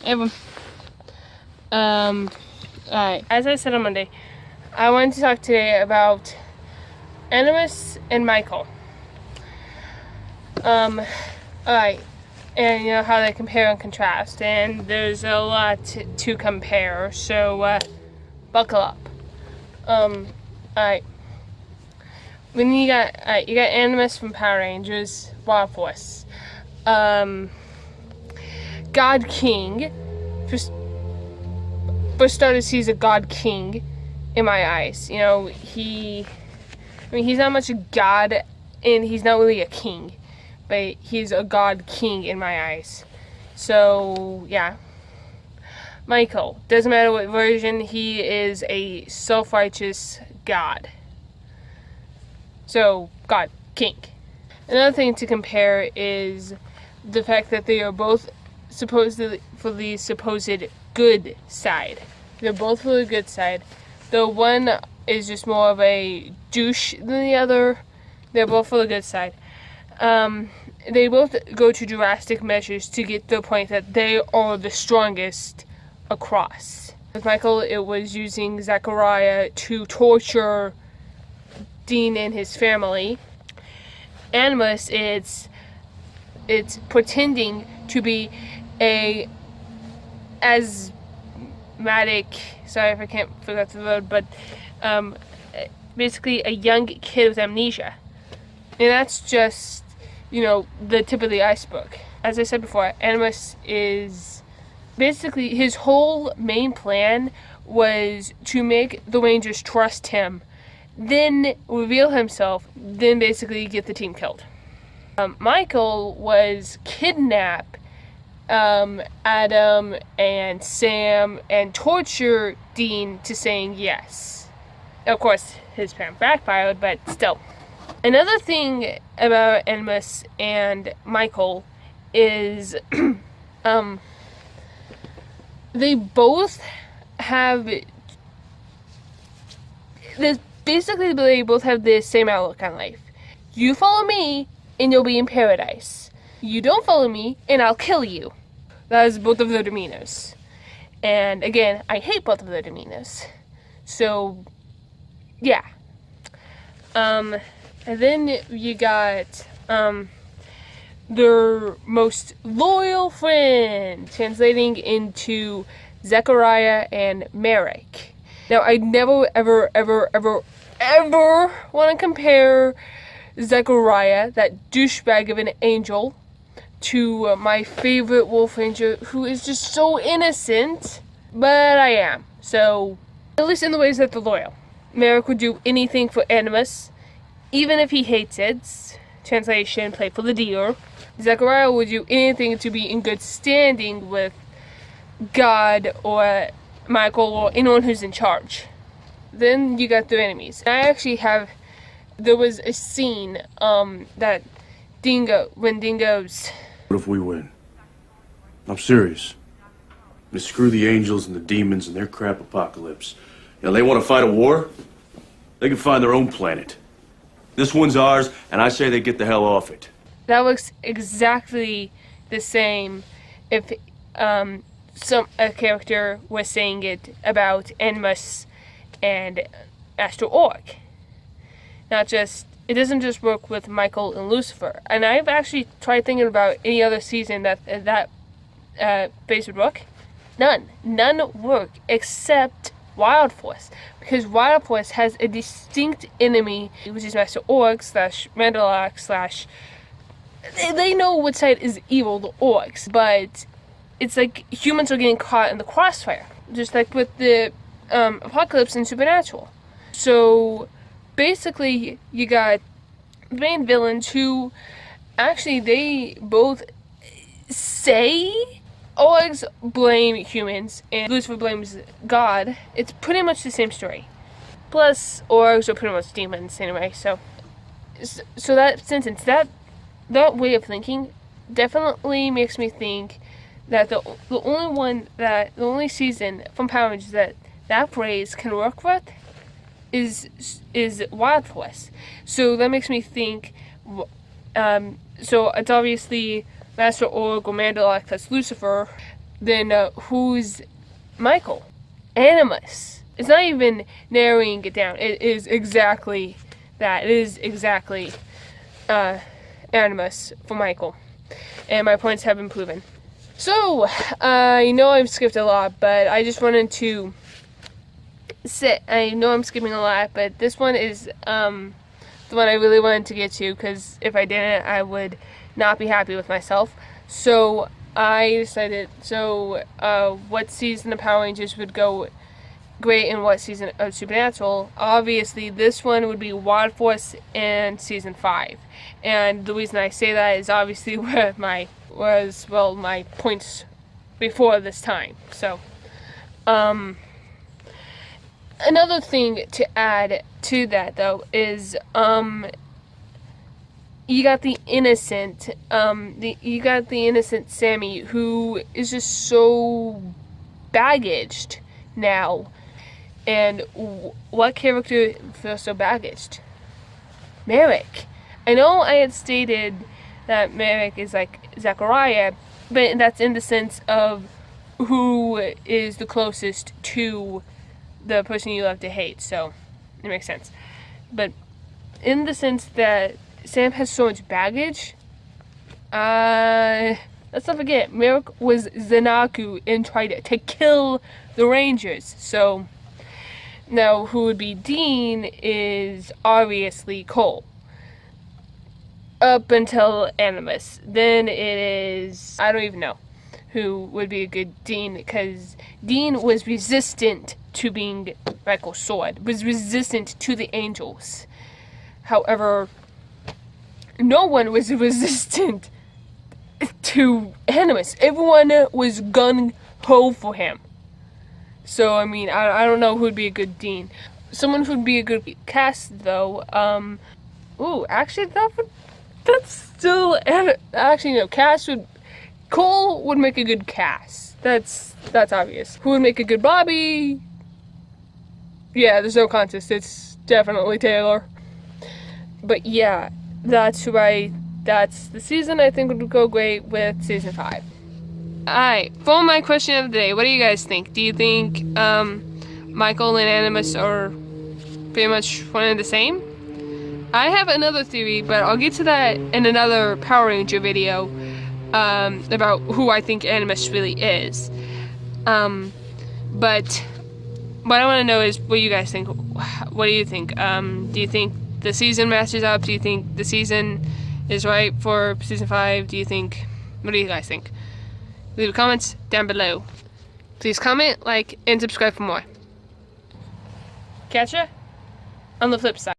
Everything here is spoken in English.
Ever. Alright. As I said on Monday, I wanted to talk today about Animus and Michael. Alright. And you know how they compare and contrast. And there's a lot to compare. So, buckle up. Alright. When you got Animus from Power Rangers, Wild Force. God King. For starters, he's a God King in my eyes. You know, he's not much a god, and he's not really a king, but he's a God King in my eyes. So, yeah. Michael. Doesn't matter what version, he is a self-righteous god. So, God King. Another thing to compare is the fact that they are both supposedly for the supposed good side. They're both for the good side. Though one is just more of a douche than the other, they're both for the good side. They both go to drastic measures to get to the point that they are the strongest across. With Michael, it was using Zachariah to torture Dean and his family. Animus, it's pretending to be a asthmatic, sorry if I can't figure out the word, but basically a young kid with amnesia. And that's just, you know, the tip of the iceberg. As I said before, Animus is basically, his whole main plan was to make the Rangers trust him, then reveal himself, then basically get the team killed. Michael was kidnap Adam and Sam and torture Dean to saying yes. Of course, his plan backfired, but still. Another thing about Animus and Michael is they both have this. Basically, they both have the same outlook on life. You follow me, and you'll be in paradise. You don't follow me, and I'll kill you. That is both of their demeanors. And again, I hate both of their demeanors. So, yeah. And then you got their most loyal friend, translating into Zechariah and Merrick. Now, I never, ever want to compare Zechariah, that douchebag of an angel, to my favorite Wolf Ranger, who is just so innocent, but I am. So, at least in the ways that they're loyal. Merrick would do anything for Animus, even if he hates it. Translation, play for the deer. Zechariah would do anything to be in good standing with God or Michael or anyone who's in charge. Then you got their enemies. There was a scene that when Dingo's... What if we win? I'm serious. Screw the angels and the demons and their crap apocalypse. You know, they want to fight a war? They can find their own planet. This one's ours, and I say they get the hell off it. That looks exactly the same if a character was saying it about Animus and Master Org. It doesn't just work with Michael and Lucifer. And I've actually tried thinking about any other season that phase would work. None work except Wild Force, because Wild Force has a distinct enemy, which is Master Org / Mandalak / they know what side is evil, the Orcs, but it's like humans are getting caught in the crossfire, just like with the Apocalypse and Supernatural. So basically, you got the main villains who actually they both say Orgs blame humans and Lucifer blames God. It's pretty much the same story. Plus, Orgs are pretty much demons anyway. So that sentence, that way of thinking, definitely makes me think that the only season from Power Rangers that phrase can work with is Wild Force. So that makes me think. So it's obviously Master Org or Mandalak, that's Lucifer, then who's Michael? Animus. It's not even narrowing it down. It is exactly that. It is exactly Animus for Michael. And my points have been proven. So, I know I've skipped a lot, but I just wanted to I know I'm skipping a lot, but this one is the one I really wanted to get to, because if I didn't, I would not be happy with myself. So, I decided, what season of Power Rangers would go great in what season of Supernatural? Obviously, this one would be Wild Force in season 5. And the reason I say that is obviously where my points before this time. So, another thing to add to that, though, is, you got the innocent, Sammy, who is just so baggaged now. And what character feels so baggaged? Merrick. I know I had stated that Merrick is like Zachariah, but that's in the sense of who is the closest to the person you love to hate, so it makes sense. But in the sense that Sam has so much baggage, let's not forget, Merrick was Zanaku and tried to kill the Rangers, so now who would be Dean is obviously Cole. Up until Animus. Then it is, I don't even know who would be a good Dean, because Dean was resistant to being Michael's sword, was resistant to the angels. However, no one was resistant to Animus. Everyone was gung-ho for him. So, I mean, I don't know who would be a good Dean. Someone who would be a good cast, though, actually, Cole would make a good cast. That's obvious. Who would make a good Bobby? Yeah, there's no contest. It's definitely Taylor. But yeah, that's the season I think would go great with season 5. Alright, for my question of the day, what do you guys think? Do you think Michael and Animus are pretty much one and the same? I have another theory, but I'll get to that in another Power Ranger video about who I think Animus really is. But what I want to know is what you guys think. What do you think? Do you think the season matches up? Do you think the season is right for season 5? What do you guys think? Leave comments down below. Please comment, like, and subscribe for more. Catch ya on the flip side.